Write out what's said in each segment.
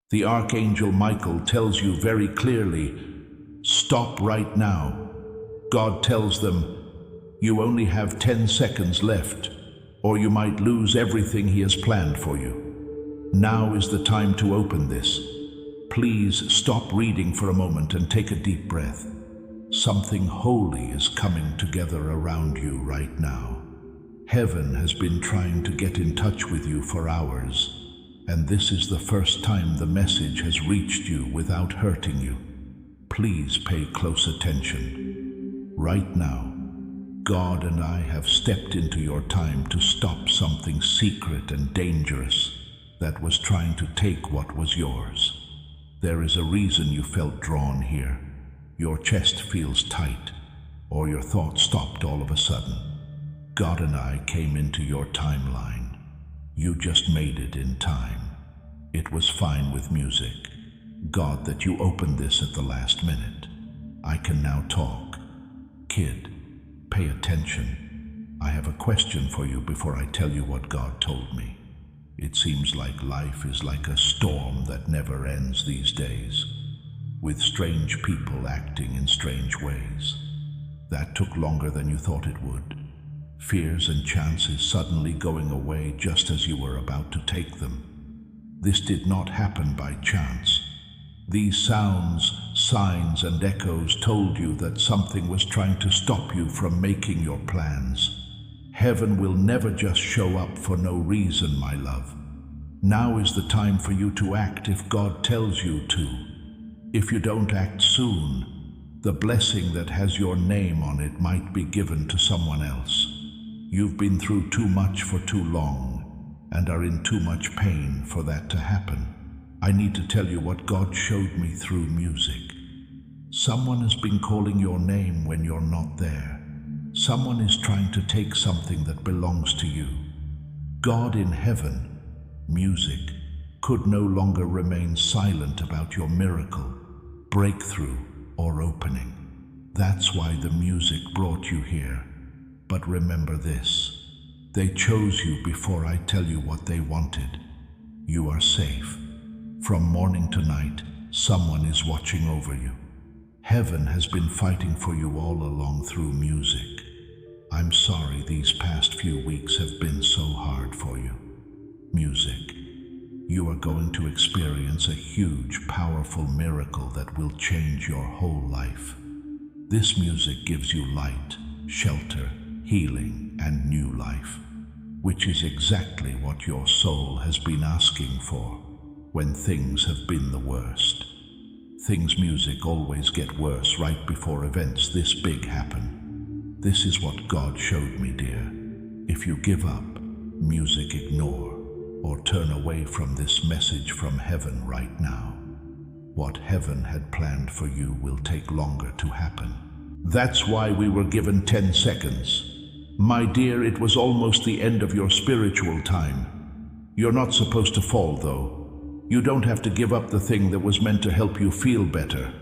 The Archangel Michael tells you very clearly, stop right now. God tells them, you only have 10 seconds left, or you might lose everything He has planned for you. Now is the time to open this. Please stop reading for a moment and take a deep breath. Something holy is coming together around you right now. Heaven has been trying to get in touch with you for hours, and this is the first time the message has reached you without hurting you. Please pay close attention. Right now, God and I have stepped into your time to stop something secret and dangerous that was trying to take what was yours. There is a reason you felt drawn here. Your chest feels tight, or your thoughts stopped all of a sudden. God and I came into your timeline. You just made it in time. It was fine with music. God, that you opened this at the last minute. I can now talk. Kid, pay attention. I have a question for you before I tell you what God told me. It seems like life is like a storm that never ends these days, with strange people acting in strange ways. That took longer than you thought it would. Fears and chances suddenly going away just as you were about to take them. This did not happen by chance. These sounds, signs, and echoes told you that something was trying to stop you from making your plans. Heaven will never just show up for no reason, my love. Now is the time for you to act if God tells you to. If you don't act soon, the blessing that has your name on it might be given to someone else. You've been through too much for too long and are in too much pain for that to happen. I need to tell you what God showed me through music. Someone has been calling your name when you're not there. Someone is trying to take something that belongs to you. God in heaven, music, could no longer remain silent about your miracle, breakthrough, or opening. That's why the music brought you here. But remember this, they chose you before I tell you what they wanted. You are safe. From morning to night, someone is watching over you. Heaven has been fighting for you all along through music. I'm sorry these past few weeks have been so hard for you. Music, you are going to experience a huge, powerful miracle that will change your whole life. This music gives you light, shelter, healing, and new life, which is exactly what your soul has been asking for when things have been the worst. Things music always get worse right before events this big happen. This is what God showed me, dear. If you give up, music ignore, or turn away from this message from heaven right now, what heaven had planned for you will take longer to happen. That's why we were given 10 seconds. My dear, it was almost the end of your spiritual time. You're not supposed to fall, though. You don't have to give up the thing that was meant to help you feel better.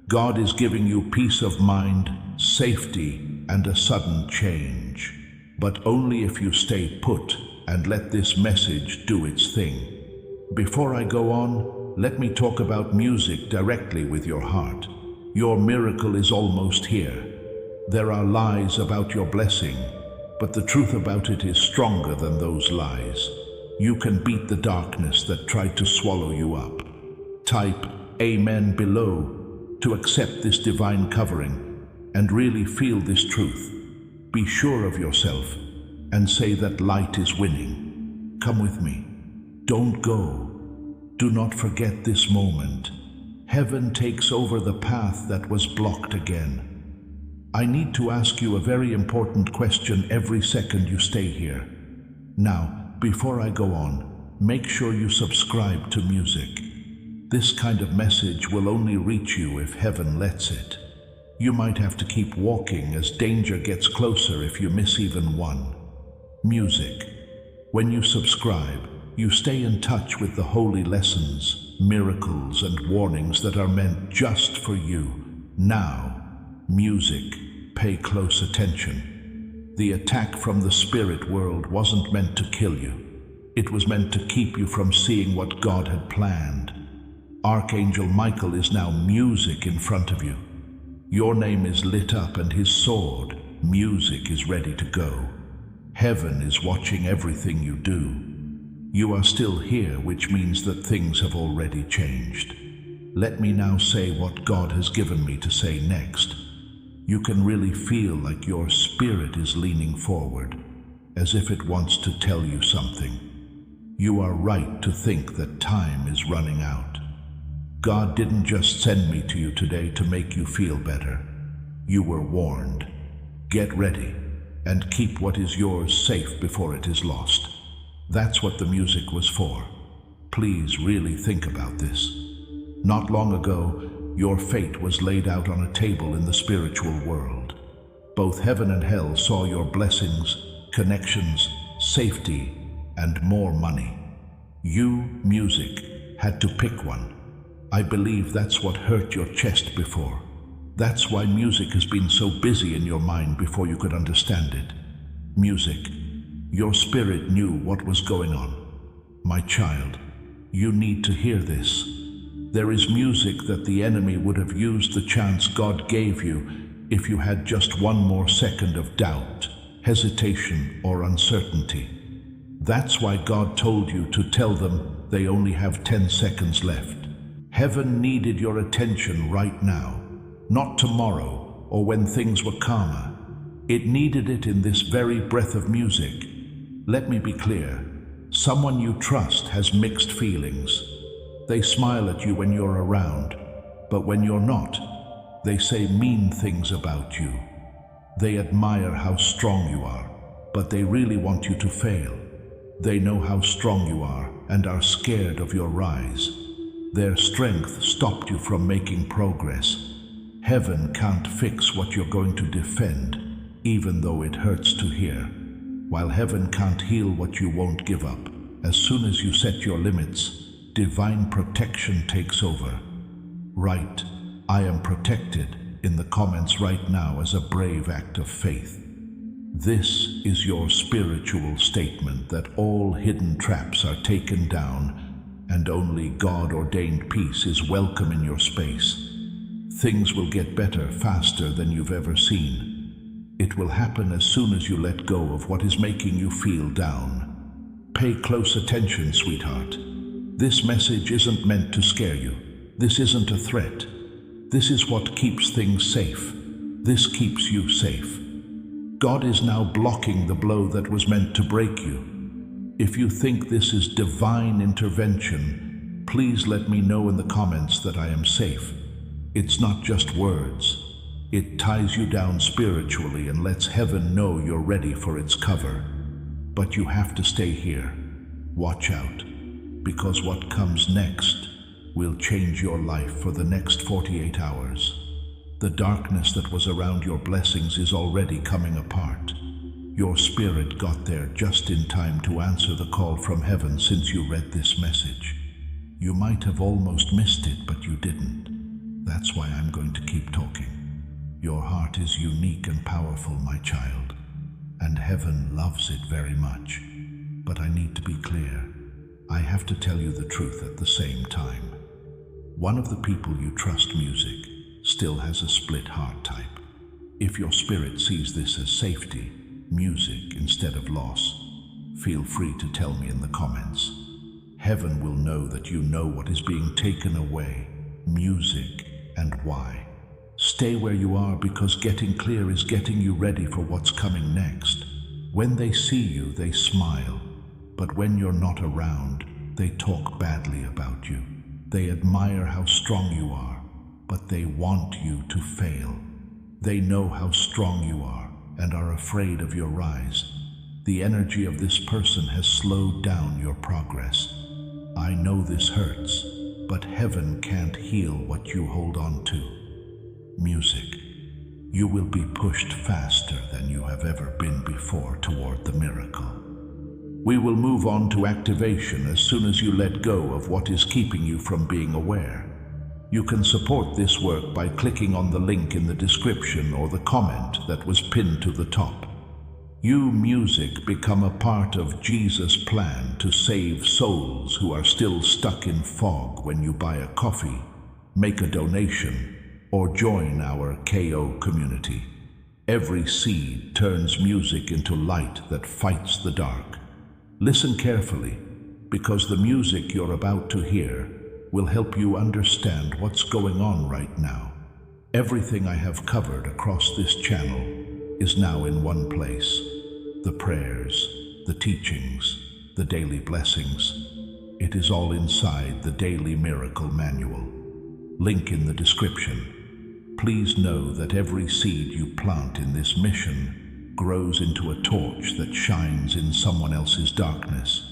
God is giving you peace of mind, safety, and a sudden change. But only if you stay put and let this message do its thing. Before I go on, let me talk about music directly with your heart. Your miracle is almost here. There are lies about your blessing, but the truth about it is stronger than those lies. You can beat the darkness that tried to swallow you up. Type Amen below to accept this divine covering and really feel this truth. Be sure of yourself and say that light is winning. Come with me. Don't go. Do not forget this moment. Heaven takes over the path that was blocked again. I need to ask you a very important question every second you stay here. Now, before I go on, make sure you subscribe to music. This kind of message will only reach you if heaven lets it. You might have to keep walking as danger gets closer if you miss even one. Music. When you subscribe, you stay in touch with the holy lessons, miracles, and warnings that are meant just for you. Now, music, pay close attention. The attack from the spirit world wasn't meant to kill you. It was meant to keep you from seeing what God had planned. Archangel Michael is now music in front of you. Your name is lit up and his sword, music, is ready to go. Heaven is watching everything you do. You are still here, which means that things have already changed. Let me now say what God has given me to say next. You can really feel like your spirit is leaning forward, as if it wants to tell you something. You are right to think that time is running out. God didn't just send me to you today to make you feel better. You were warned. Get ready and keep what is yours safe before it is lost. That's what the music was for. Please really think about this. Not long ago, your fate was laid out on a table in the spiritual world. Both heaven and hell saw your blessings, connections, safety, and more money. You, music, had to pick one. I believe that's what hurt your chest before. That's why music has been so busy in your mind before you could understand it. Music, your spirit knew what was going on. My child, you need to hear this. There is music that the enemy would have used the chance God gave you if you had just one more second of doubt, hesitation, or uncertainty. That's why God told you to tell them they only have 10 seconds left. Heaven needed your attention right now, not tomorrow or when things were calmer. It needed it in this very breath of music. Let me be clear. Someone you trust has mixed feelings. They smile at you when you're around, but when you're not, they say mean things about you. They admire how strong you are, but they really want you to fail. They know how strong you are and are scared of your rise. Their strength stopped you from making progress. Heaven can't fix what you're going to defend, even though it hurts to hear. While heaven can't heal what you won't give up, as soon as you set your limits, divine protection takes over. Write, "I am protected," in the comments right now as a brave act of faith. This is your spiritual statement that all hidden traps are taken down and only God-ordained peace is welcome in your space. Things will get better faster than you've ever seen. It will happen as soon as you let go of what is making you feel down. Pay close attention, sweetheart. This message isn't meant to scare you. This isn't a threat. This is what keeps things safe. This keeps you safe. God is now blocking the blow that was meant to break you. If you think this is divine intervention, please let me know in the comments that I am safe. It's not just words. It ties you down spiritually and lets heaven know you're ready for its cover. But you have to stay here. Watch out, because what comes next will change your life for the next 48 hours. The darkness that was around your blessings is already coming apart. Your spirit got there just in time to answer the call from heaven since you read this message. You might have almost missed it, but you didn't. That's why I'm going to keep talking. Your heart is unique and powerful, my child, and heaven loves it very much. But I need to be clear. I have to tell you the truth at the same time. One of the people you trust, music, still has a split heart type. If your spirit sees this as safety, music instead of loss, feel free to tell me in the comments. Heaven will know that you know what is being taken away, music, and why. Stay where you are, because getting clear is getting you ready for what's coming next. When they see you, they smile, but when you're not around, they talk badly about you. They admire how strong you are, but they want you to fail. They know how strong you are and are afraid of your rise. The energy of this person has slowed down your progress. I know this hurts, but heaven can't heal what you hold on to. Music, you will be pushed faster than you have ever been before toward the miracle. We will move on to activation as soon as you let go of what is keeping you from being aware. You can support this work by clicking on the link in the description or the comment that was pinned to the top. You, music, become a part of Jesus' plan to save souls who are still stuck in fog when you buy a coffee, make a donation, or join our KO community. Every seed turns music into light that fights the dark. Listen carefully, because the music you're about to hear will help you understand what's going on right now. Everything I have covered across this channel is now in one place. The prayers, the teachings, the daily blessings. It is all inside the Daily Miracle Manual. Link in the description. Please know that every seed you plant in this mission grows into a torch that shines in someone else's darkness.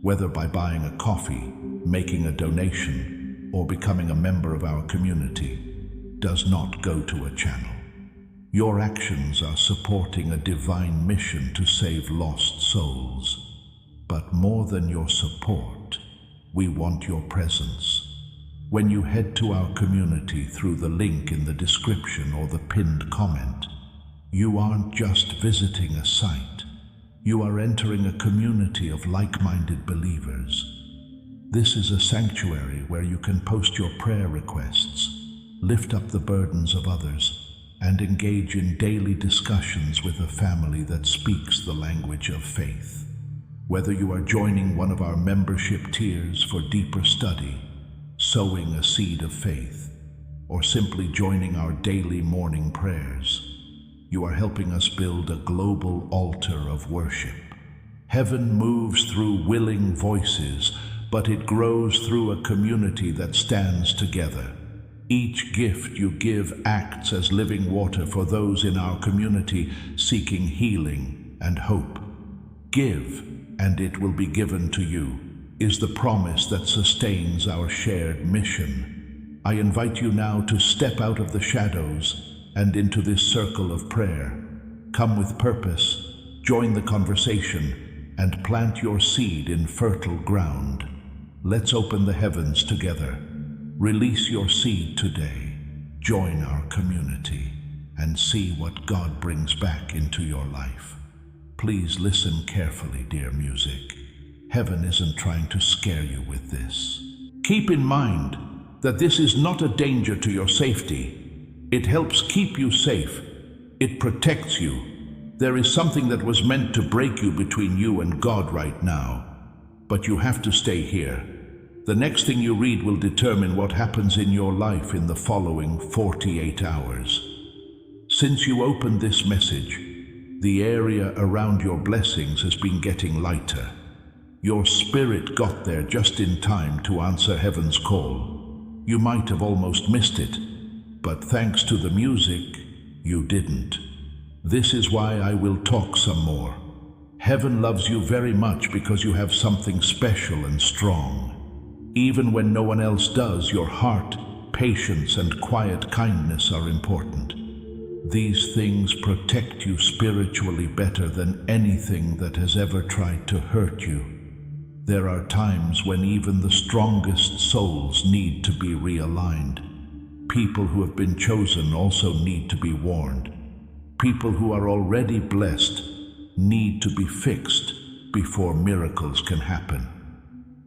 Whether by buying a coffee, making a donation, or becoming a member of our community, does not go to a channel. Your actions are supporting a divine mission to save lost souls. But more than your support, we want your presence. When you head to our community through the link in the description or the pinned comment, you aren't just visiting a site. You are entering a community of like-minded believers. This is a sanctuary where you can post your prayer requests, lift up the burdens of others, and engage in daily discussions with a family that speaks the language of faith. Whether you are joining one of our membership tiers for deeper study, sowing a seed of faith, or simply joining our daily morning prayers, you are helping us build a global altar of worship. Heaven moves through willing voices, but it grows through a community that stands together. Each gift you give acts as living water for those in our community seeking healing and hope. Give, and it will be given to you, is the promise that sustains our shared mission. I invite you now to step out of the shadows and into this circle of prayer. Come with purpose, join the conversation, and plant your seed in fertile ground. Let's open the heavens together. Release your seed today, join our community, and see what God brings back into your life. Please listen carefully, dear music. Heaven isn't trying to scare you with this. Keep in mind that this is not a danger to your safety. It helps keep you safe. It protects you. There is something that was meant to break you between you and God right now, but you have to stay here. The next thing you read will determine what happens in your life in the following 48 hours. Since you opened this message, the area around your blessings has been getting lighter. Your spirit got there just in time to answer heaven's call. You might have almost missed it, but thanks to the music, you didn't. This is why I will talk some more. Heaven loves you very much because you have something special and strong. Even when no one else does, your heart, patience, and quiet kindness are important. These things protect you spiritually better than anything that has ever tried to hurt you. There are times when even the strongest souls need to be realigned. People who have been chosen also need to be warned. People who are already blessed need to be fixed before miracles can happen.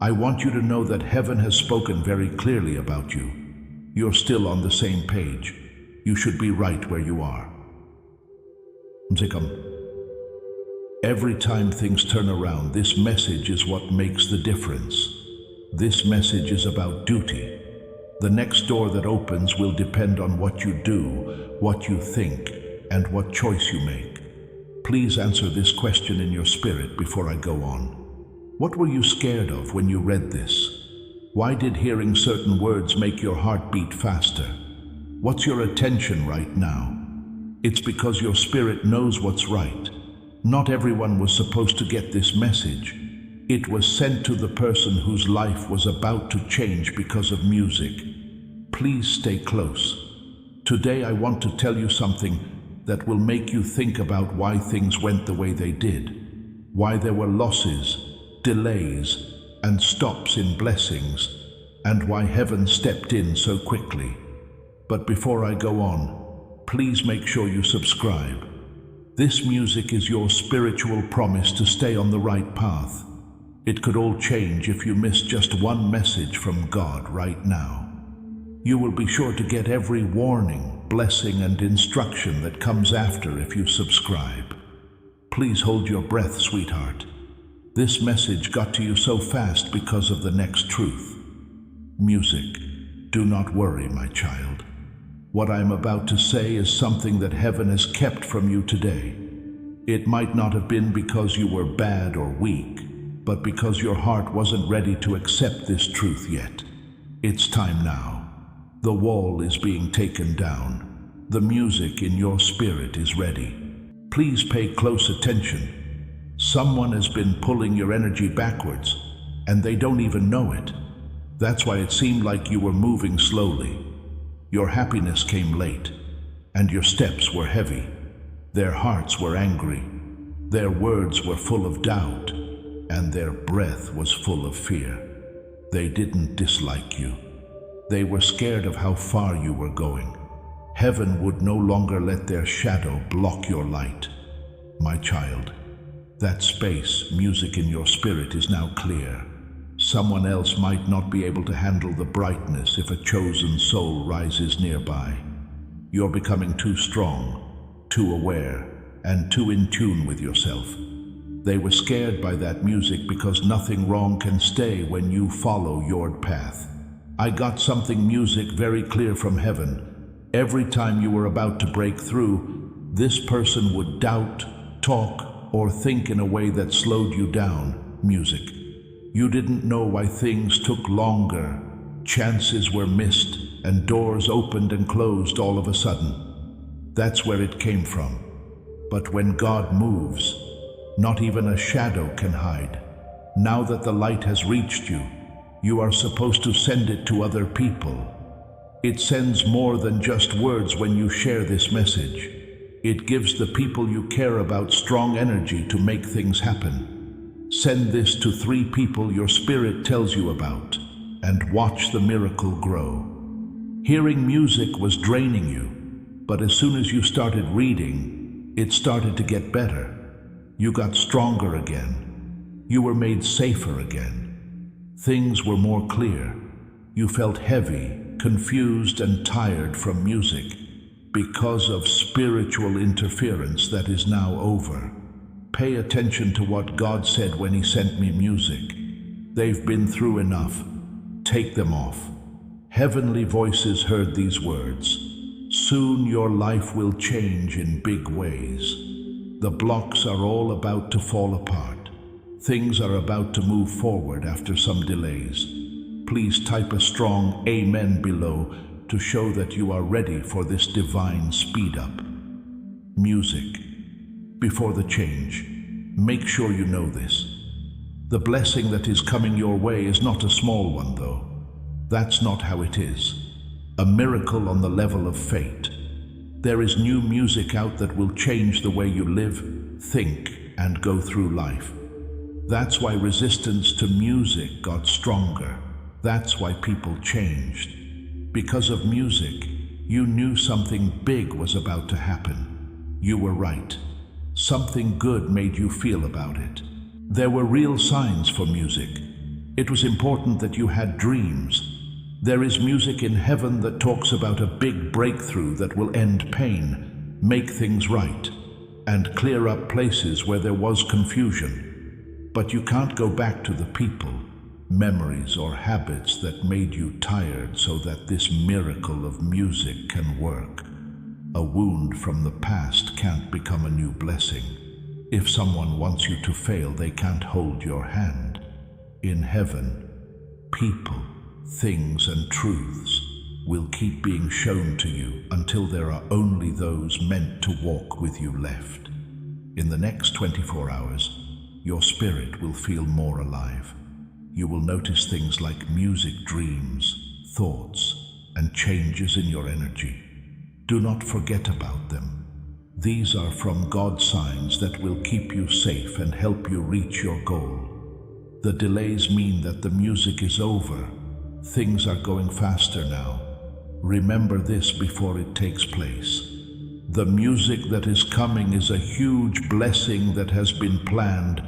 I want you to know that heaven has spoken very clearly about you. You're still on the same page. You should be right where you are. Every time things turn around, this message is what makes the difference. This message is about duty. The next door that opens will depend on what you do, what you think, and what choice you make. Please answer this question in your spirit before I go on. What were you scared of when you read this? Why did hearing certain words make your heart beat faster? What's your attention right now? It's because your spirit knows what's right. Not everyone was supposed to get this message. It was sent to the person whose life was about to change because of music. Please stay close. Today I want to tell you something that will make you think about why things went the way they did, why there were losses, delays, and stops in blessings, and why heaven stepped in so quickly. But before I go on, please make sure you subscribe. This music is your spiritual promise to stay on the right path. It could all change if you miss just one message from God right now. You will be sure to get every warning, blessing, and instruction that comes after if you subscribe. Please hold your breath, sweetheart. This message got to you so fast because of the next truth. Music. Do not worry, my child. What I am about to say is something that heaven has kept from you today. It might not have been because you were bad or weak, but because your heart wasn't ready to accept this truth yet. It's time now. The wall is being taken down. The music in your spirit is ready. Please pay close attention. Someone has been pulling your energy backwards, and they don't even know it. That's why it seemed like you were moving slowly. Your happiness came late, and your steps were heavy. Their hearts were angry. Their words were full of doubt, and their breath was full of fear. They didn't dislike you. They were scared of how far you were going. Heaven would no longer let their shadow block your light. My child, that space, music in your spirit is now clear. Someone else might not be able to handle the brightness if a chosen soul rises nearby. You're becoming too strong, too aware, and too in tune with yourself. They were scared by that music because nothing wrong can stay when you follow your path. I got something music very clear from heaven. Every time you were about to break through, this person would doubt, talk, or think in a way that slowed you down. Music. You didn't know why things took longer. Chances were missed, and doors opened and closed all of a sudden. That's where it came from. But when God moves, not even a shadow can hide. Now that the light has reached you, you are supposed to send it to other people. It sends more than just words when you share this message. It gives the people you care about strong energy to make things happen. Send this to 3 people your spirit tells you about, and watch the miracle grow. Hearing music was draining you, but as soon as you started reading, it started to get better. You got stronger again. You were made safer again. Things were more clear. You felt heavy, confused, and tired from music because of spiritual interference that is now over. Pay attention to what God said when He sent me music. They've been through enough. Take them off. Heavenly voices heard these words. Soon your life will change in big ways. The blocks are all about to fall apart. Things are about to move forward after some delays. Please type a strong amen below to show that you are ready for this divine speed up. Music. Before the change, make sure you know this. The blessing that is coming your way is not a small one, though. That's not how it is. A miracle on the level of fate. There is new music out that will change the way you live, think, and go through life. That's why resistance to music got stronger. That's why people changed. Because of music, you knew something big was about to happen. You were right. Something good made you feel about it. There were real signs for music. It was important that you had dreams. There is music in heaven that talks about a big breakthrough that will end pain, make things right, and clear up places where there was confusion. But you can't go back to the people, memories, or habits that made you tired so that this miracle of music can work. A wound from the past can't become a new blessing. If someone wants you to fail, they can't hold your hand. In heaven, people, things, and truths will keep being shown to you until there are only those meant to walk with you left. In the next 24 hours, your spirit will feel more alive. You will notice things like music, dreams, thoughts, and changes in your energy. Do not forget about them. These are from God signs that will keep you safe and help you reach your goal. The delays mean that the music is over. Things are going faster now. Remember this before it takes place. The music that is coming is a huge blessing that has been planned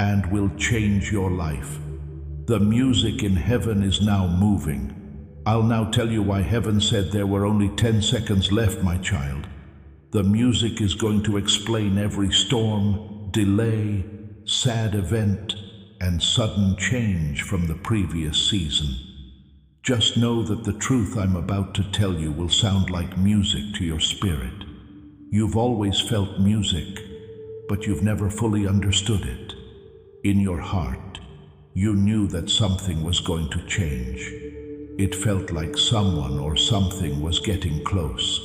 and will change your life. The music in heaven is now moving. I'll now tell you why heaven said there were only 10 seconds left, my child. The music is going to explain every storm, delay, sad event, and sudden change from the previous season. Just know that the truth I'm about to tell you will sound like music to your spirit. You've always felt music, but you've never fully understood it. In your heart, you knew that something was going to change. It felt like someone or something was getting close.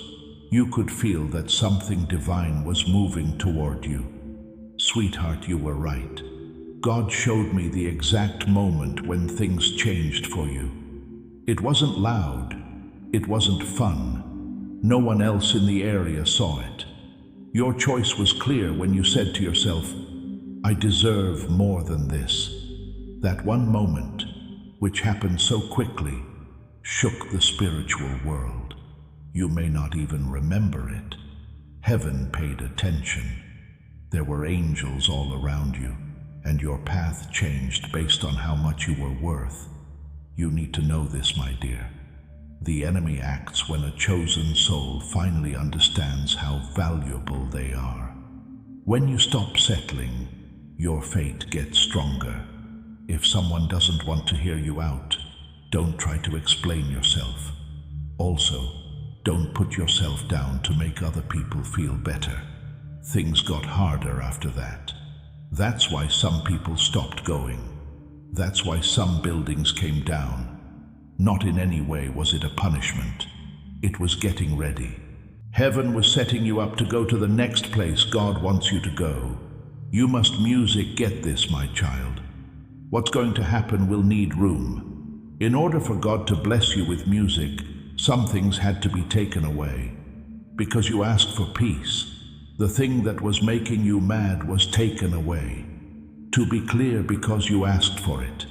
You could feel that something divine was moving toward you. Sweetheart, you were right. God showed me the exact moment when things changed for you. It wasn't loud. It wasn't fun. No one else in the area saw it. Your choice was clear when you said to yourself, I deserve more than this. That one moment, which happened so quickly, shook the spiritual world. You may not even remember it. Heaven paid attention. There were angels all around you, and your path changed based on how much you were worth. You need to know this, my dear. The enemy acts when a chosen soul finally understands how valuable they are. When you stop settling, your fate gets stronger. If someone doesn't want to hear you out, don't try to explain yourself. Also, don't put yourself down to make other people feel better. Things got harder after that. That's why some people stopped going. That's why some buildings came down. Not in any way was it a punishment. It was getting ready. Heaven was setting you up to go to the next place God wants you to go. You must get this, my child. What's going to happen will need room. In order for God to bless you with music, some things had to be taken away. Because you asked for peace, the thing that was making you mad was taken away. To be clear, because you asked for it.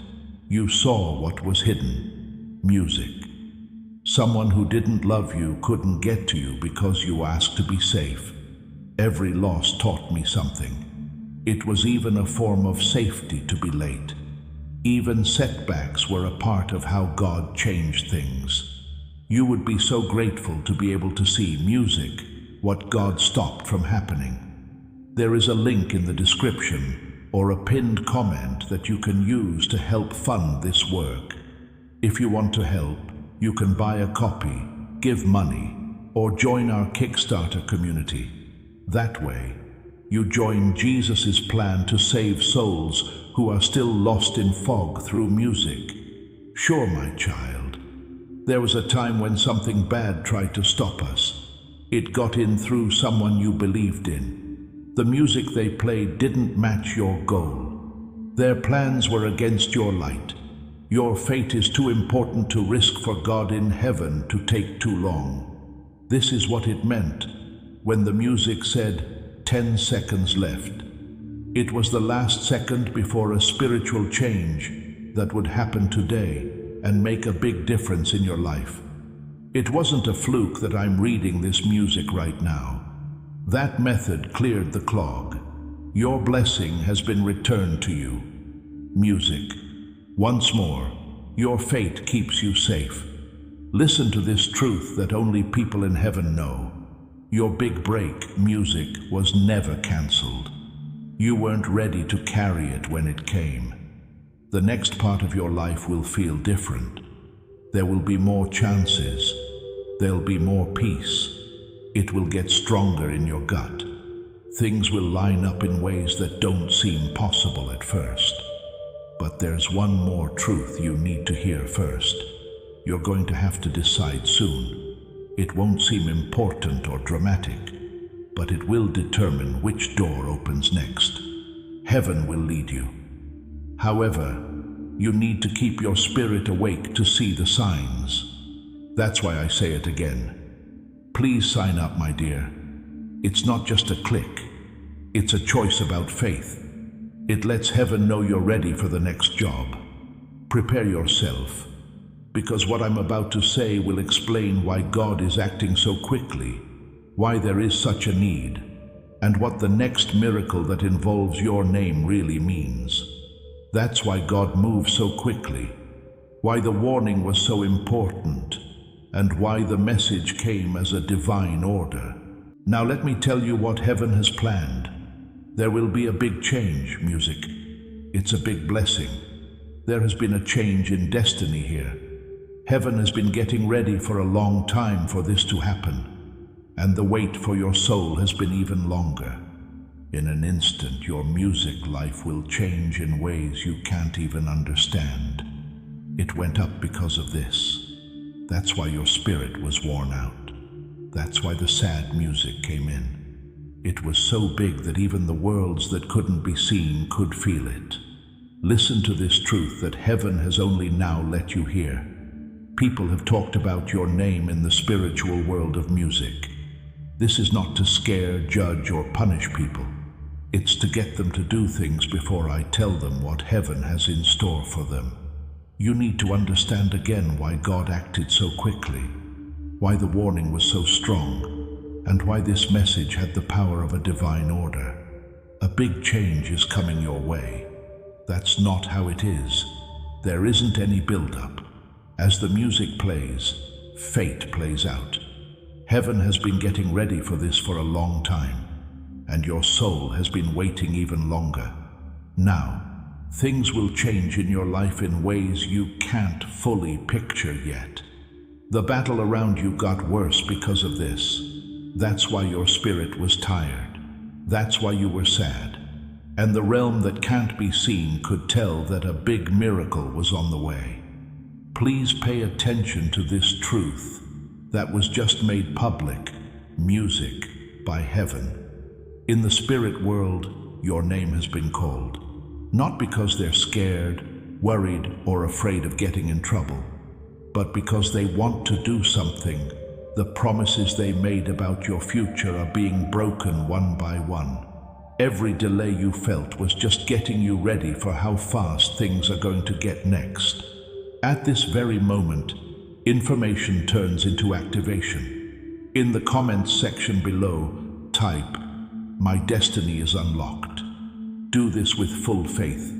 You saw what was hidden. Music. Someone who didn't love you couldn't get to you because you asked to be safe. Every loss taught me something. It was even a form of safety to be late. Even setbacks were a part of how God changed things. You would be so grateful to be able to see music, what God stopped from happening. There is a link in the description or a pinned comment that you can use to help fund this work. If you want to help, you can buy a copy, give money, or join our Kickstarter community. That way, you join Jesus' plan to save souls who are still lost in fog through music. Sure, my child, there was a time when something bad tried to stop us. It got in through someone you believed in. The music they played didn't match your goal. Their plans were against your light. Your fate is too important to risk for God in heaven to take too long. This is what it meant when the music said 10 seconds left. It was the last second before a spiritual change that would happen today and make a big difference in your life. It wasn't a fluke that I'm reading this music right now. That method cleared the clog. Your blessing has been returned to you. Music. Once more, your fate keeps you safe. Listen to this truth that only people in heaven know. Your big break, music, was never cancelled. You weren't ready to carry it when it came. The next part of your life will feel different. There will be more chances. There'll be more peace. It will get stronger in your gut. Things will line up in ways that don't seem possible at first. But there's one more truth you need to hear first. You're going to have to decide soon. It won't seem important or dramatic, but it will determine which door opens next. Heaven will lead you. However, you need to keep your spirit awake to see the signs. That's why I say it again. Please sign up, my dear. It's not just a click. It's a choice about faith. It lets heaven know you're ready for the next job. Prepare yourself, because what I'm about to say will explain why God is acting so quickly. why there is such a need, and what the next miracle that involves your name really means. That's why God moves so quickly, why the warning was so important, and why the message came as a divine order. Now let me tell you what heaven has planned. There will be a big change, music. It's a big blessing. There has been a change in destiny here. Heaven has been getting ready for a long time for this to happen, and the wait for your soul has been even longer. In an instant, your music life will change in ways you can't even understand. It went up because of this. That's why your spirit was worn out. That's why the sad music came in. It was so big that even the worlds that couldn't be seen could feel it. Listen to this truth that heaven has only now let you hear. People have talked about your name in the spiritual world of music. This is not to scare, judge, or punish people. It's to get them to do things before I tell them what heaven has in store for them. You need to understand again why God acted so quickly, why the warning was so strong, and why this message had the power of a divine order. A big change is coming your way. That's not how it is. There isn't any build-up. As the music plays, fate plays out. Heaven has been getting ready for this for a long time, and your soul has been waiting even longer. Now, things will change in your life in ways you can't fully picture yet. The battle around you got worse because of this. That's why your spirit was tired. That's why you were sad. And the realm that can't be seen could tell that a big miracle was on the way. Please pay attention to this truth that was just made public, music, by heaven. In the spirit world, your name has been called. Not because they're scared, worried, or afraid of getting in trouble, but because they want to do something. The promises they made about your future are being broken one by one. Every delay you felt was just getting you ready for how fast things are going to get next. At this very moment, information turns into activation. In the comments section below, type, "My destiny is unlocked." Do this with full faith,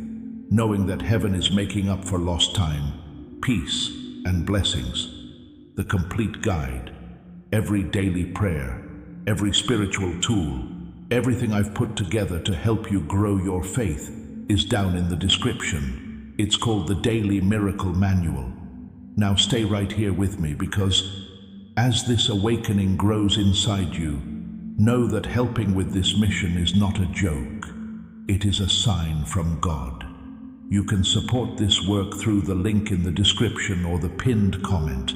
knowing that heaven is making up for lost time, peace, and blessings. The complete guide, every daily prayer, every spiritual tool, everything I've put together to help you grow your faith is down in the description. It's called the Daily Miracle Manual. Now stay right here with me, because as this awakening grows inside you, know that helping with this mission is not a joke. It is a sign from God. You can support this work through the link in the description or the pinned comment,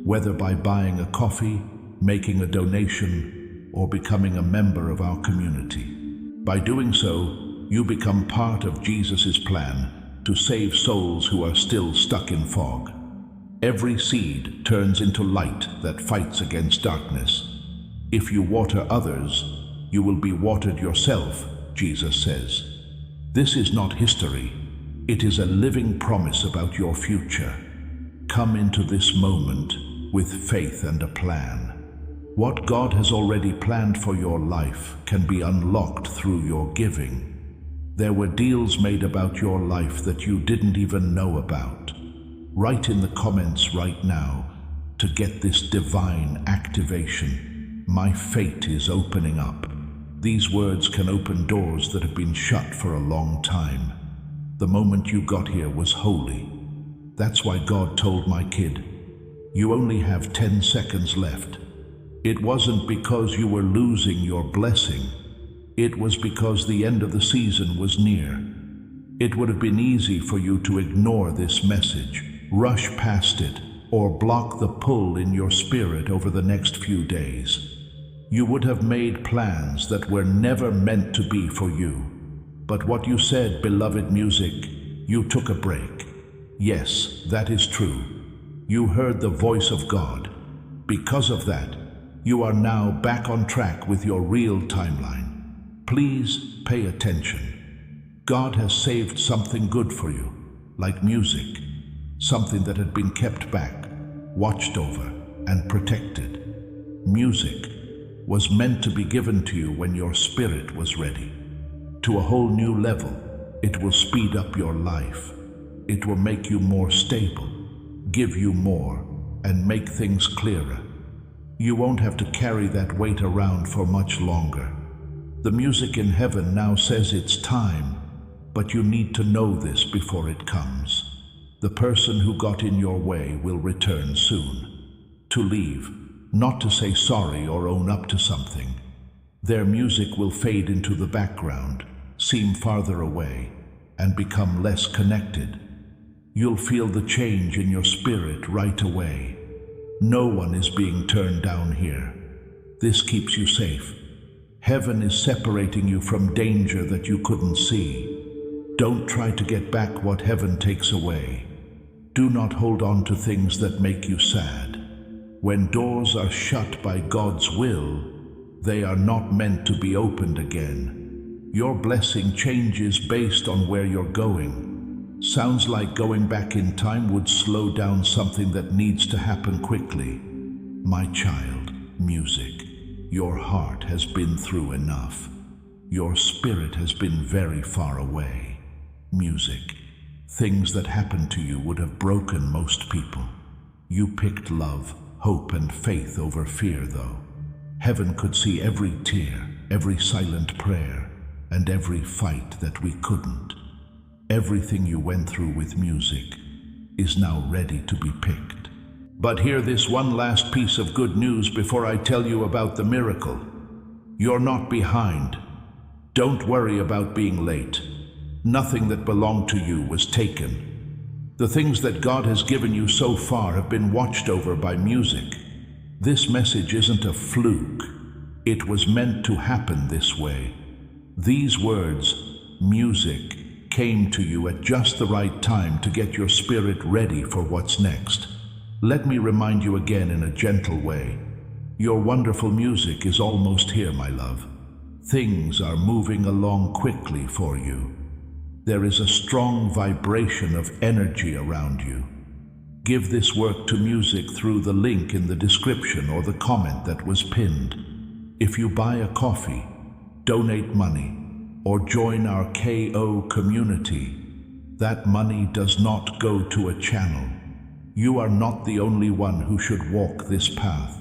whether by buying a coffee, making a donation, or becoming a member of our community. By doing so, you become part of Jesus' plan to save souls who are still stuck in fog. Every seed turns into light that fights against darkness. If you water others, you will be watered yourself, Jesus says. This is not history. It is a living promise about your future. Come into this moment with faith and a plan. What God has already planned for your life can be unlocked through your giving. There were deals made about your life that you didn't even know about. Write in the comments right now to get this divine activation. My fate is opening up. These words can open doors that have been shut for a long time. The moment you got here was holy. That's why God told my kid, "You only have 10 seconds left." It wasn't because you were losing your blessing. It was because the end of the season was near. It would have been easy for you to ignore this message, rush past it, or block the pull in your spirit over the next few days. You would have made plans that were never meant to be for you. But what you said, beloved music, you took a break. Yes, that is true. You heard the voice of God. Because of that, you are now back on track with your real timeline. Please pay attention. God has saved something good for you, like music, something that had been kept back, watched over, and protected. Music, was meant to be given to you when your spirit was ready. To a whole new level. It will speed up your life. It will make you more stable, give you more, and make things clearer. You won't have to carry that weight around for much longer. The music in heaven now says it's time, but you need to know this before it comes. The person who got in your way will return soon. To leave, not to say sorry or own up to something. Their music will fade into the background, seem farther away, and become less connected. You'll feel the change in your spirit right away. No one is being turned down here. This keeps you safe. Heaven is separating you from danger that you couldn't see. Don't try to get back what heaven takes away. Do not hold on to things that make you sad. When doors are shut by God's will, they are not meant to be opened again. Your blessing changes based on where you're going. Sounds like going back in time would slow down something that needs to happen quickly. My child, music, your heart has been through enough. Your spirit has been very far away. Music, things that happened to you would have broken most people. You picked love, hope, and faith over fear, though. Heaven could see every tear, every silent prayer, and every fight that we couldn't. Everything you went through with music is now ready to be picked. But hear this one last piece of good news before I tell you about the miracle. You're not behind. Don't worry about being late. Nothing that belonged to you was taken. The things that God has given you so far have been watched over by music. This message isn't a fluke. It was meant to happen this way. These words, music, came to you at just the right time to get your spirit ready for what's next. Let me remind you again in a gentle way. Your wonderful music is almost here, my love. Things are moving along quickly for you. There is a strong vibration of energy around you. Give this work to music through the link in the description or the comment that was pinned. If you buy a coffee, donate money, or join our KO community, that money does not go to a channel. You are not the only one who should walk this path.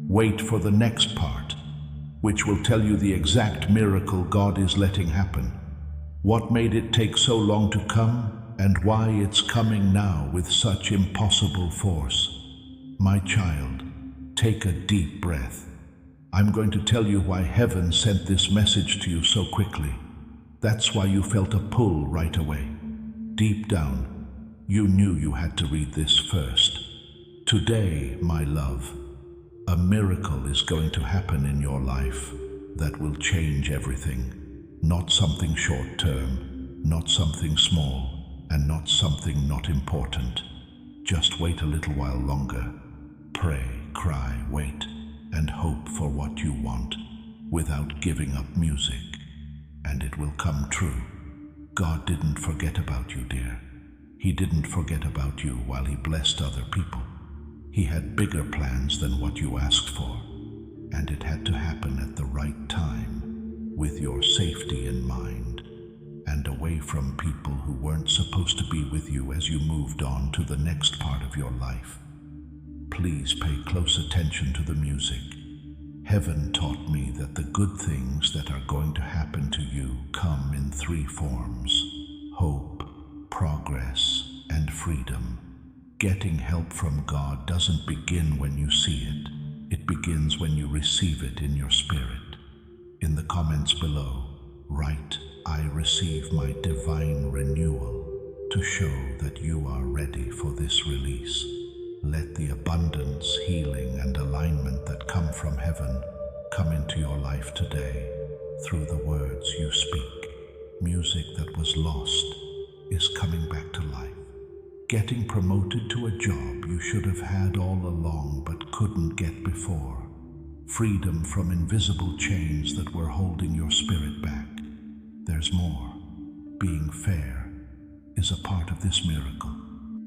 Wait for the next part, which will tell you the exact miracle God is letting happen. What made it take so long to come, and why it's coming now with such impossible force. My child, take a deep breath. I'm going to tell you why heaven sent this message to you so quickly. That's why you felt a pull right away. Deep down, you knew you had to read this first. Today, my love, a miracle is going to happen in your life that will change everything. Not something short-term, not something small, and not something not important. Just wait a little while longer. Pray, cry, wait, and hope for what you want without giving up music, and it will come true. God didn't forget about you, dear. He didn't forget about you while He blessed other people. He had bigger plans than what you asked for, and it had to happen at the right time, with your safety in mind, and away from people who weren't supposed to be with you as you moved on to the next part of your life. Please pay close attention to the music. Heaven taught me that the good things that are going to happen to you come in 3 forms: hope, progress, and freedom. Getting help from God doesn't begin when you see it. It begins when you receive it in your spirit. In the comments below, write, "I receive my divine renewal," to show that you are ready for this release. Let the abundance, healing, and alignment that come from heaven come into your life today through the words you speak. Music that was lost is coming back to life. Getting promoted to a job you should have had all along but couldn't get before. Freedom from invisible chains that were holding your spirit back. There's more. Being fair is a part of this miracle.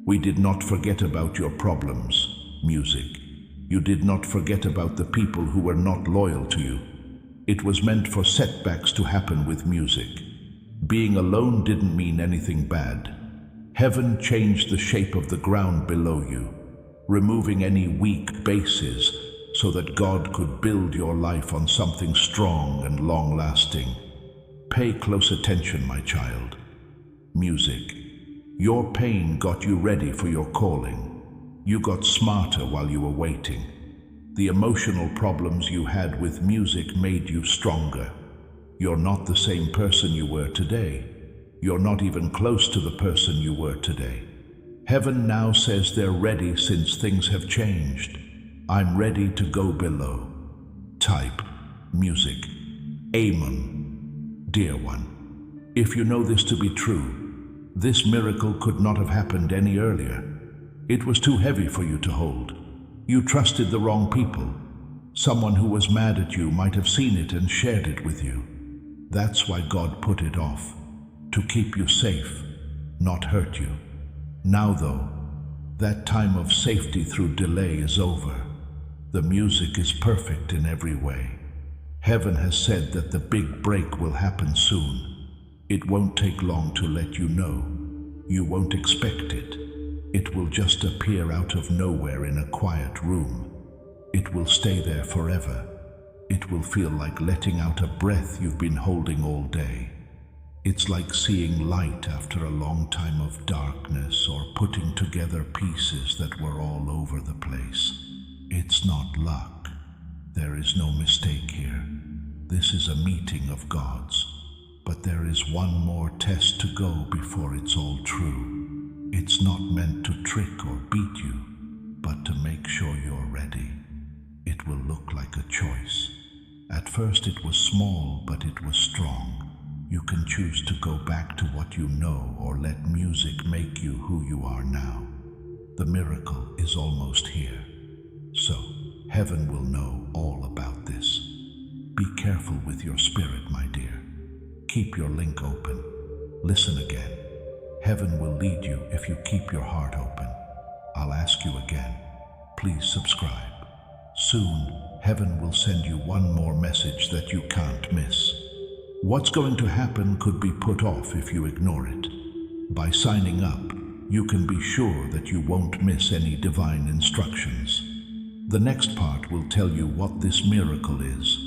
We did not forget about your problems, music. You did not forget about the people who were not loyal to you. It was meant for setbacks to happen with music. Being alone didn't mean anything bad. Heaven changed the shape of the ground below you, removing any weak bases so that God could build your life on something strong and long-lasting. Pay close attention, my child. Music. Your pain got you ready for your calling. You got smarter while you were waiting. The emotional problems you had with music made you stronger. You're not the same person you were today. You're not even close to the person you were today. Heaven now says they're ready since things have changed. I'm ready to go below. Type music. Amen. Dear one, if you know this to be true, this miracle could not have happened any earlier. It was too heavy for you to hold. You trusted the wrong people. Someone who was mad at you might have seen it and shared it with you. That's why God put it off, to keep you safe, not hurt you. Now though, that time of safety through delay is over. The music is perfect in every way. Heaven has said that the big break will happen soon. It won't take long to let you know. You won't expect it. It will just appear out of nowhere in a quiet room. It will stay there forever. It will feel like letting out a breath you've been holding all day. It's like seeing light after a long time of darkness, or putting together pieces that were all over the place. It's not luck. There is no mistake here. This is a meeting of gods. But there is one more test to go before it's all true. It's not meant to trick or beat you, but to make sure you're ready. It will look like a choice. At first it was small, but it was strong. You can choose to go back to what you know, or let music make you who you are now. The miracle is almost here. So, heaven will know all about this. Be careful with your spirit, my dear. Keep your link open. Listen again. Heaven will lead you if you keep your heart open. I'll ask you again. Please subscribe. Soon, heaven will send you one more message that you can't miss. What's going to happen could be put off if you ignore it. By signing up, you can be sure that you won't miss any divine instructions. The next part will tell you what this miracle is,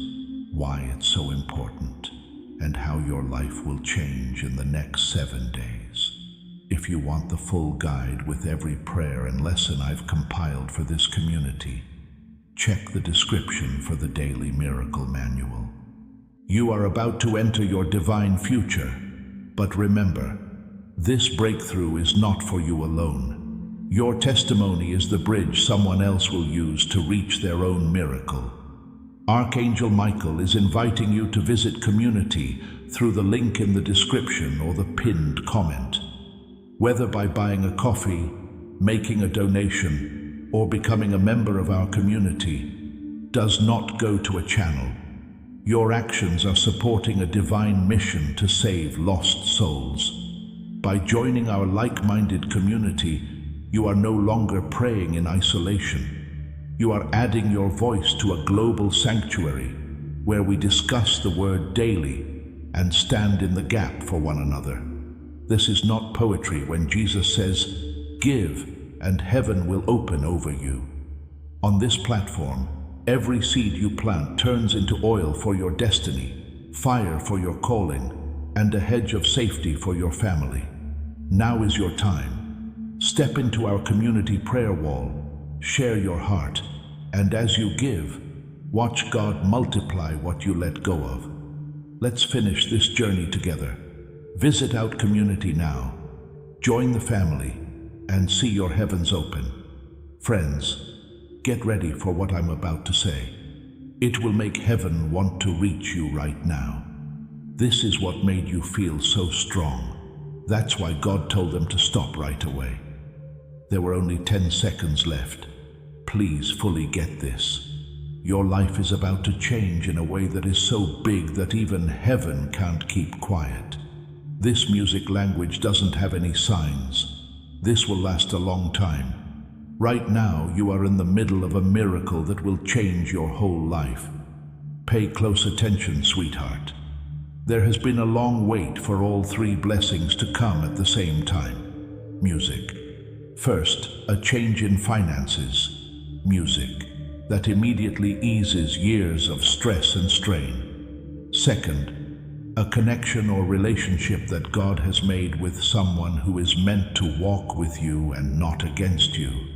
why it's so important, and how your life will change in the next 7 days. If you want the full guide with every prayer and lesson I've compiled for this community, check the description for the Daily Miracle Manual. You are about to enter your divine future, but remember, this breakthrough is not for you alone. Your testimony is the bridge someone else will use to reach their own miracle. Archangel Michael is inviting you to visit community through the link in the description or the pinned comment. Whether by buying a coffee, making a donation, or becoming a member of our community, does not go to a channel. Your actions are supporting a divine mission to save lost souls. By joining our like-minded community, you are no longer praying in isolation. You are adding your voice to a global sanctuary where we discuss the word daily and stand in the gap for one another. This is not poetry when Jesus says, "Give, and heaven will open over you." On this platform, every seed you plant turns into oil for your destiny, fire for your calling, and a hedge of safety for your family. Now is your time. Step into our community prayer wall, share your heart, and as you give, watch God multiply what you let go of. Let's finish this journey together. Visit Out Community now. Join the family and see your heavens open. Friends, get ready for what I'm about to say. It will make heaven want to reach you right now. This is what made you feel so strong. That's why God told them to stop right away. There were only 10 seconds left. Please fully get this. Your life is about to change in a way that is so big that even heaven can't keep quiet. This music language doesn't have any signs. This will last a long time. Right now, you are in the middle of a miracle that will change your whole life. Pay close attention, sweetheart. There has been a long wait for all three blessings to come at the same time. Music. First, a change in finances. Music that immediately eases years of stress and strain. Second, a connection or relationship that God has made with someone who is meant to walk with you and not against you,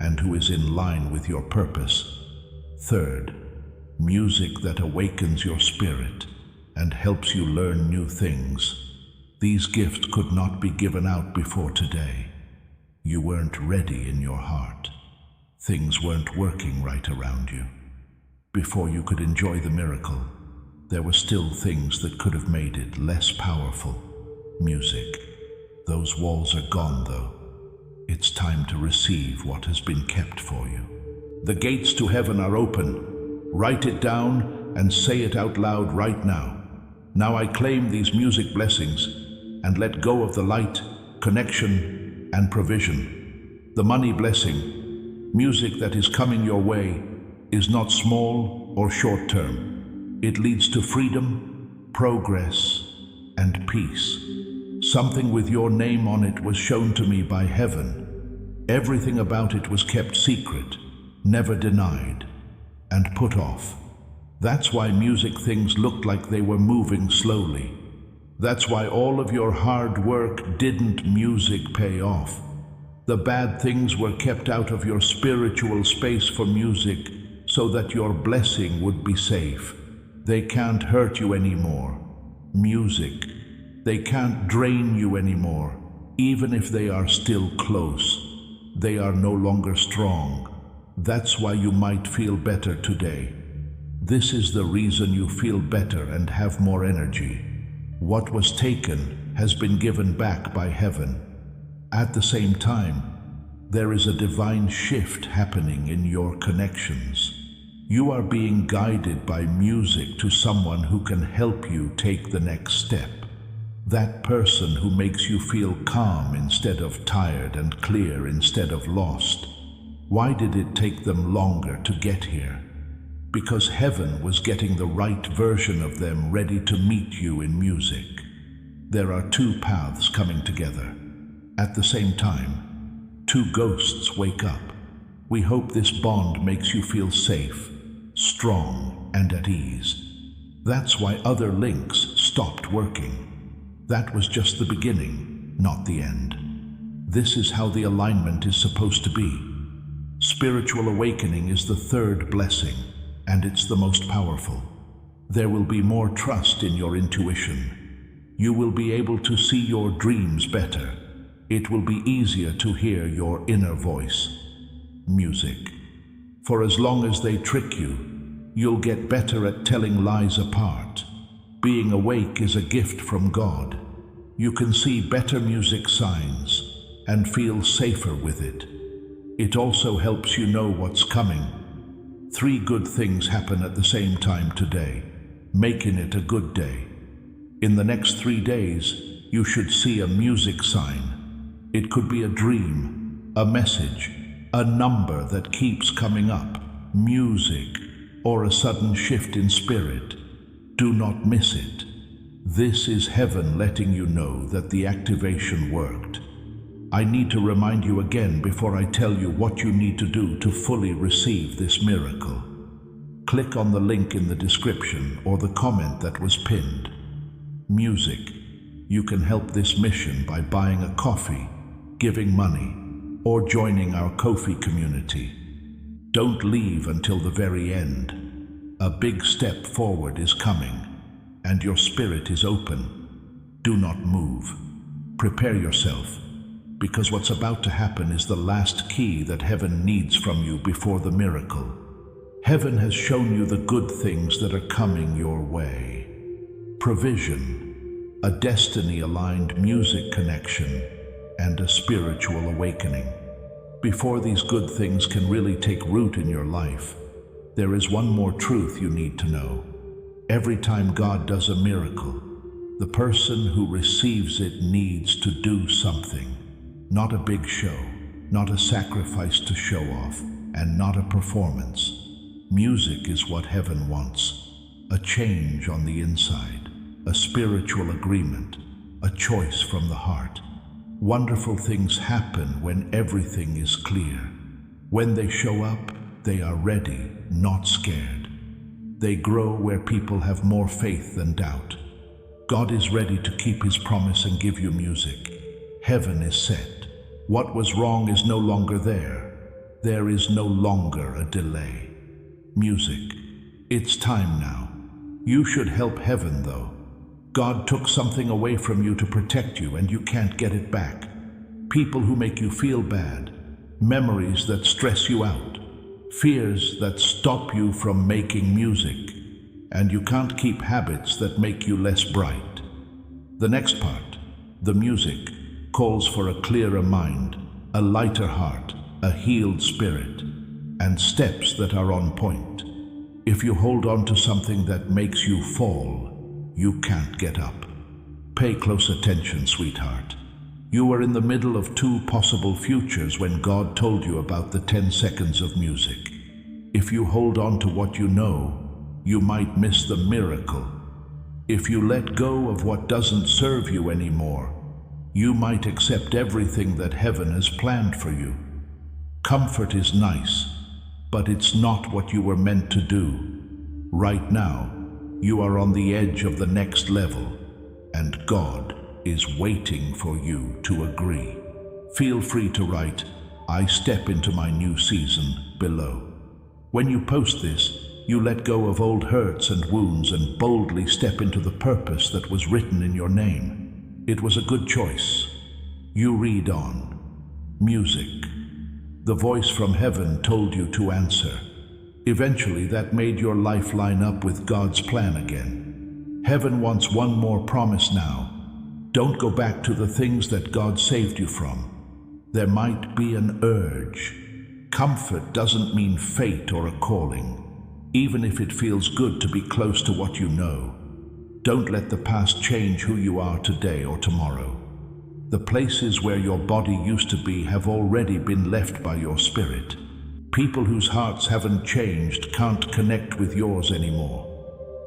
and who is in line with your purpose. Third, music that awakens your spirit and helps you learn new things. These gifts could not be given out before today. You weren't ready in your heart. Things weren't working right around you. Before you could enjoy the miracle, there were still things that could have made it less powerful. Music. Those walls are gone, though. It's time to receive what has been kept for you. The gates to heaven are open. Write it down and say it out loud right now. Now I claim these music blessings and let go of the light, connection, and provision. The money blessing, music that is coming your way, is not small or short-term. It leads to freedom, progress, and peace. Something with your name on it was shown to me by heaven. Everything about it was kept secret, never denied, and put off. That's why music things looked like they were moving slowly. That's why all of your hard work didn't music pay off. The bad things were kept out of your spiritual space for music so that your blessing would be safe. They can't hurt you anymore. Music. They can't drain you anymore, even if they are still close. They are no longer strong. That's why you might feel better today. This is the reason you feel better and have more energy. What was taken has been given back by heaven. At the same time, there is a divine shift happening in your connections. You are being guided by music to someone who can help you take the next step. That person who makes you feel calm instead of tired and clear instead of lost. Why did it take them longer to get here? Because heaven was getting the right version of them ready to meet you in music. There are two paths coming together. At the same time, two ghosts wake up. We hope this bond makes you feel safe, strong, and at ease. That's why other links stopped working. That was just the beginning, not the end. This is how the alignment is supposed to be. Spiritual awakening is the third blessing, and it's the most powerful. There will be more trust in your intuition. You will be able to see your dreams better. It will be easier to hear your inner voice. Music. For as long as they trick you, you'll get better at telling lies apart. Being awake is a gift from God. You can see better music signs and feel safer with it. It also helps you know what's coming. 3 good things happen at the same time today, making it a good day. In the next 3 days, you should see a music sign. It could be a dream, a message, a number that keeps coming up, music, or a sudden shift in spirit. Do not miss it. This is heaven letting you know that the activation worked. I need to remind you again before I tell you what you need to do to fully receive this miracle. Click on the link in the description or the comment that was pinned. Music. You can help this mission by buying a coffee, giving money, or joining our Ko-fi community. Don't leave until the very end. A big step forward is coming, and your spirit is open. Do not move. Prepare yourself, because what's about to happen is the last key that heaven needs from you before the miracle. Heaven has shown you the good things that are coming your way. Provision, a destiny-aligned music connection, and a spiritual awakening. Before these good things can really take root in your life, there is one more truth you need to know. Every time God does a miracle, the person who receives it needs to do something. Not a big show, not a sacrifice to show off, and not a performance. Music is what heaven wants, a change on the inside, a spiritual agreement, a choice from the heart. Wonderful things happen when everything is clear. When they show up, they are ready, not scared. They grow where people have more faith than doubt. God is ready to keep his promise and give you music. Heaven is set. What was wrong is no longer there. There is no longer a delay. Music. It's time now. You should help heaven, though. God took something away from you to protect you, and you can't get it back. People who make you feel bad, memories that stress you out, fears that stop you from making music, and you can't keep habits that make you less bright. The next part, the music, calls for a clearer mind, a lighter heart, a healed spirit, and steps that are on point. If you hold on to something that makes you fall, you can't get up. Pay close attention, sweetheart. You were in the middle of two possible futures when God told you about the 10 seconds of music. If you hold on to what you know, you might miss the miracle. If you let go of what doesn't serve you anymore, you might accept everything that heaven has planned for you. Comfort is nice, but it's not what you were meant to do. Right now, you are on the edge of the next level, and God is waiting for you to agree. Feel free to write, "I step into my new season," below. When you post this, you let go of old hurts and wounds and boldly step into the purpose that was written in your name. It was a good choice. You read on. Music. The voice from heaven told you to answer. Eventually, that made your life line up with God's plan again. Heaven wants one more promise now. Don't go back to the things that God saved you from. There might be an urge. Comfort doesn't mean fate or a calling, even if it feels good to be close to what you know. Don't let the past change who you are today or tomorrow. The places where your body used to be have already been left by your spirit. People whose hearts haven't changed can't connect with yours anymore.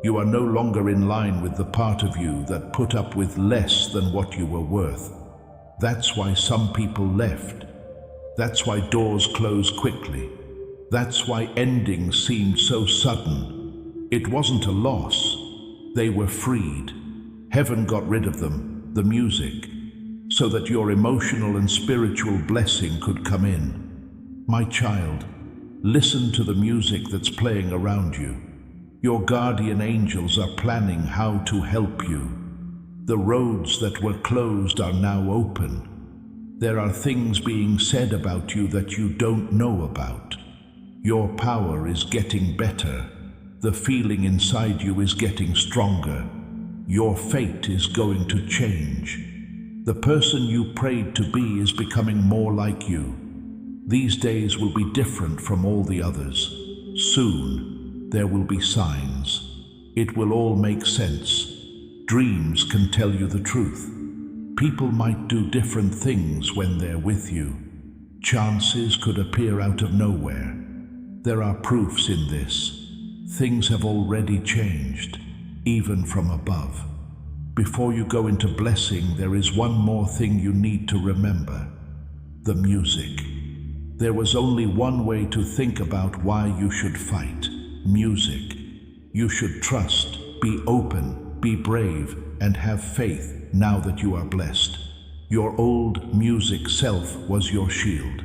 You are no longer in line with the part of you that put up with less than what you were worth. That's why some people left. That's why doors close quickly. That's why endings seemed so sudden. It wasn't a loss. They were freed. Heaven got rid of them, the music, so that your emotional and spiritual blessing could come in. My child, listen to the music that's playing around you. Your guardian angels are planning how to help you. The roads that were closed are now open. There are things being said about you that you don't know about. Your power is getting better. The feeling inside you is getting stronger. Your fate is going to change. The person you prayed to be is becoming more like you. These days will be different from all the others. Soon, there will be signs. It will all make sense. Dreams can tell you the truth. People might do different things when they're with you. Chances could appear out of nowhere. There are proofs in this. Things have already changed, even from above. Before you go into blessing, there is one more thing you need to remember: the music. There was only one way to think about why you should fight: music. You should trust, be open, be brave, and have faith now that you are blessed. Your old music self was your shield.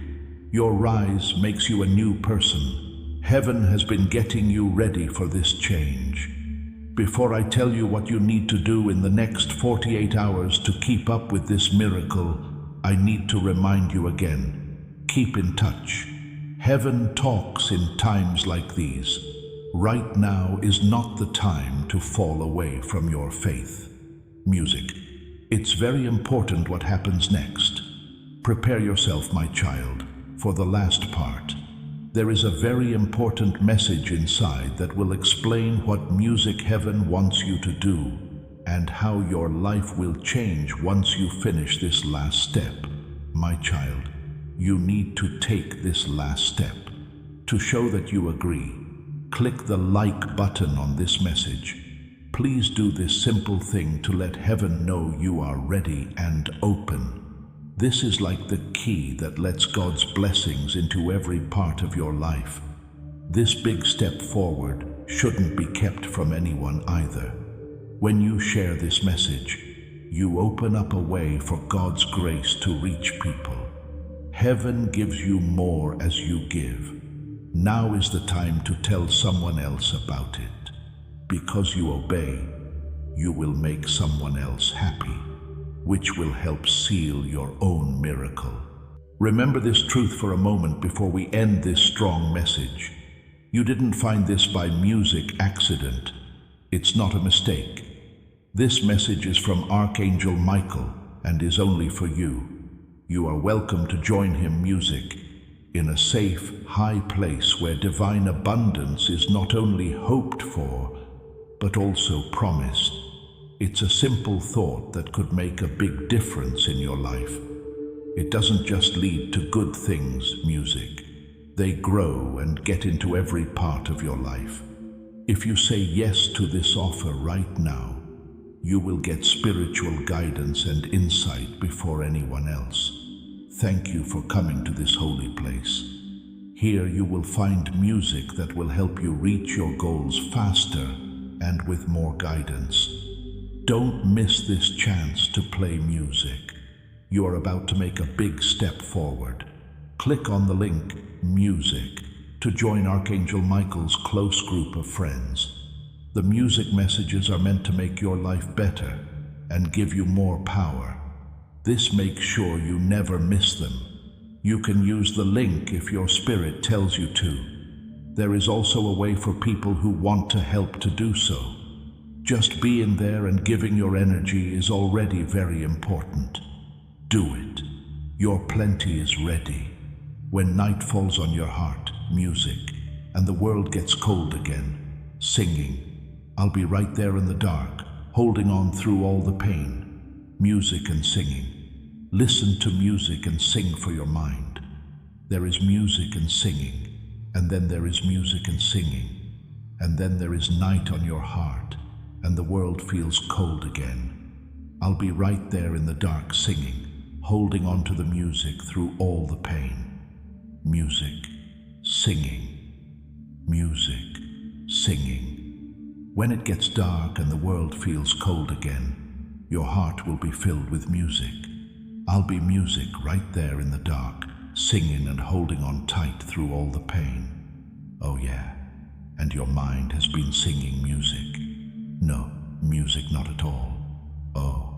Your rise makes you a new person. Heaven has been getting you ready for this change. Before I tell you what you need to do in the next 48 hours to keep up with this miracle, I need to remind you again. Keep in touch. Heaven talks in times like these. Right now is not the time to fall away from your faith. Music. It's very important what happens next. Prepare yourself, my child, for the last part. There is a very important message inside that will explain what music heaven wants you to do and how your life will change once you finish this last step. My child, you need to take this last step. To show that you agree, click the like button on this message. Please do this simple thing to let heaven know you are ready and open. This is like the key that lets God's blessings into every part of your life. This big step forward shouldn't be kept from anyone either. When you share this message, you open up a way for God's grace to reach people. Heaven gives you more as you give. Now is the time to tell someone else about it. Because you obey, you will make someone else happy, which will help seal your own miracle. Remember this truth for a moment before we end this strong message. You didn't find this by music accident. It's not a mistake. This message is from Archangel Michael and is only for you. You are welcome to join him music in a safe, high place where divine abundance is not only hoped for, but also promised. It's a simple thought that could make a big difference in your life. It doesn't just lead to good things, music. They grow and get into every part of your life. If you say yes to this offer right now, you will get spiritual guidance and insight before anyone else. Thank you for coming to this holy place. Here you will find music that will help you reach your goals faster and with more guidance. Don't miss this chance to play music. You are about to make a big step forward. Click on the link, Music, to join Archangel Michael's close group of friends. The music messages are meant to make your life better and give you more power. This makes sure you never miss them. You can use the link if your spirit tells you to. There is also a way for people who want to help to do so. Just being there and giving your energy is already very important. Do it. Your plenty is ready. When night falls on your heart, music, and the world gets cold again, singing, I'll be right there in the dark, holding on through all the pain. Music and singing. Listen to music and sing for your mind. There is music and singing, and then there is music and singing, and then there is night on your heart, and the world feels cold again. I'll be right there in the dark singing, holding on to the music through all the pain. Music, singing, music, singing. When it gets dark and the world feels cold again, your heart will be filled with music. I'll be music right there in the dark, singing and holding on tight through all the pain. Oh yeah, and your mind has been singing music. No, music not at all. Oh.